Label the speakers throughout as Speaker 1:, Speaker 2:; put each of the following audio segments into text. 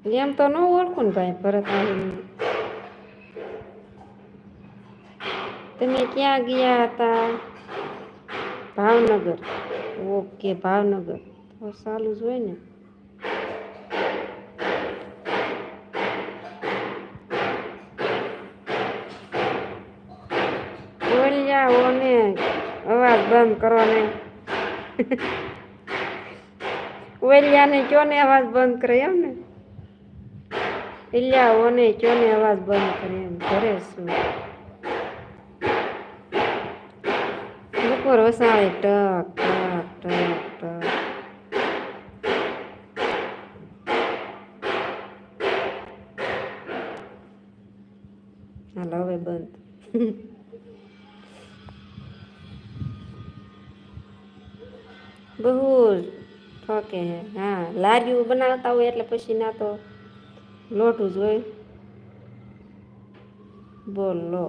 Speaker 1: એમ તો ન ઓળખું ને ભાઈ ભરત આવીને. તમે ક્યાં ગયા હતા? ભાવનગર. ઓકે ભાવનગર તો ચાલું જ હોય ને. બોલ્યા ઓને અવાજ બંધ કરવાનો. ઓલિયાને કયો ને અવાજ બંધ કરે એમ ને. ઇલ્યા ઓને કયો ને અવાજ બંધ કરે એમ ઘરે શું. બપોર વસાડે ટક ટક ટક ટક. હાલ હવે બંધ. બહુ ઠોકે હે. હા લારીઓ બનાવતા હોય એટલે પછી ના તો લોટું જ હોય. બોલો.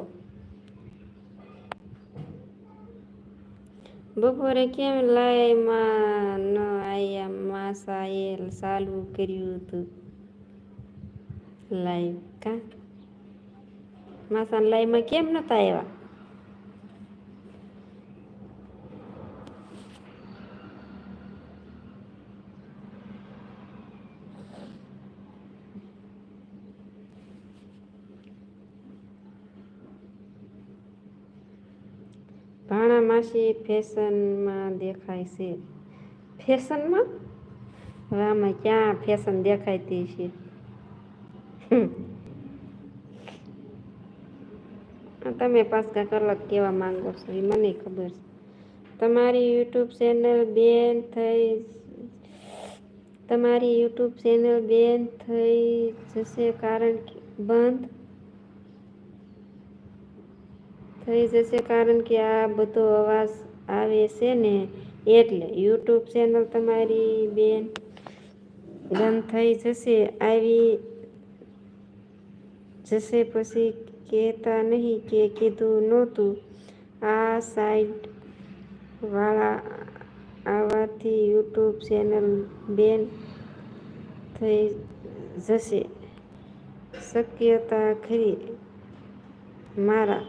Speaker 1: બપોરે કેમ લાઈમાં ન આયા માસાએ ચાલુ કર્યું હતું લાઈવ કા માસાને લાઈવમાં કેમ નતા આવ્યા? ભાણા માસી ફેશનમાં દેખાય છે. ફેશનમાં? હવે આમાં ક્યાં ફેશન દેખાયતી છે? તમે પાછા કંઈક અલગ કહેવા માંગો છો એ મને ખબર છે. તમારી યુટ્યુબ ચેનલ બેન થઈ તમારી યુટ્યુબ ચેનલ બેન થઈ જશે કારણ કે બંધ થઈ જશે કારણ કે આ બધો અવાજ આવે છે ને એટલે યુટ્યુબ ચેનલ તમારી બેન બંધ થઈ જશે આવી જશે પછી કહેતા નહીં કે કીધું નહોતું. આ સાઈડ વાળા આવવાથી યુટ્યુબ ચેનલ બેન થઈ જશે શક્યતા ખરી. મારા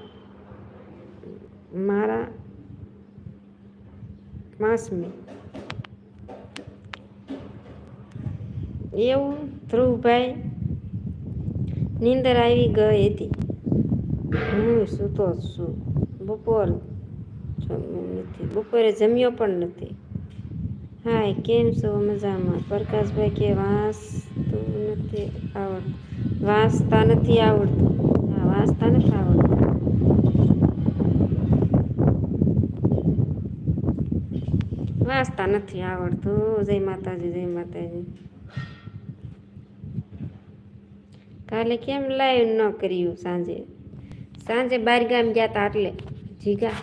Speaker 1: માસમી એવું ધ્રુવભાઈ નીંદર આવી ગઈ હતી. હું સૂતો છું. બપોરે જમ્યો પણ નથી. હાય કેમ છો? મજામાં. પ્રકાશભાઈ કે વાંચતા નથી આવડતું. હા વાંચતા નથી આવડતું. વાંચતા નથી આવડતું. જય માતાજી જય માતાજી. કાલે કેમ લાઈવ ન કર્યું? સાંજે બાર ગામ ગયા હતા એટલે જીગા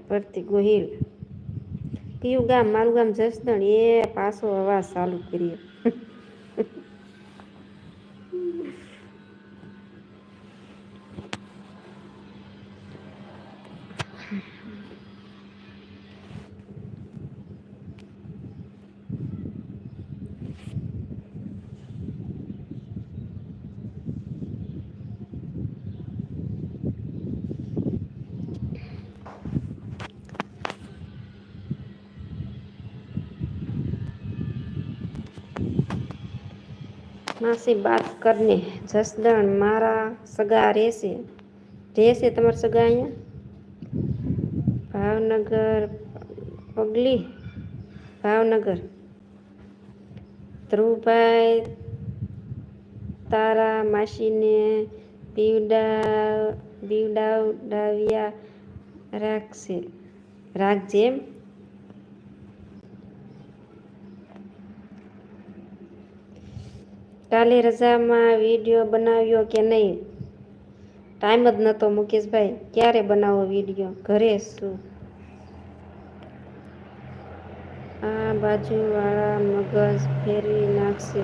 Speaker 1: પરથી ગોહિલ કયું ગામ? મારું ગામ જસદણ. એ પાછો અવાજ ચાલુ કર્યો. માસી બાત કરને. જસદણ મારા સગા રહેશે તમારા સગા અહીંયા ભાવનગર પગલી ભાવનગર. ધ્રુવભાઈ તારા માસીને પીવડાવ્યા રાખજે એમ. કાલે રજામાં વિડીયો બનાવ્યો કે નહીં? ટાઈમ જ નહોતો મુકેશભાઈ. ક્યારે બનાવો વિડીયો? ઘરે શું? આ બાજુવાળા મગજ ફેરવી નાખશે.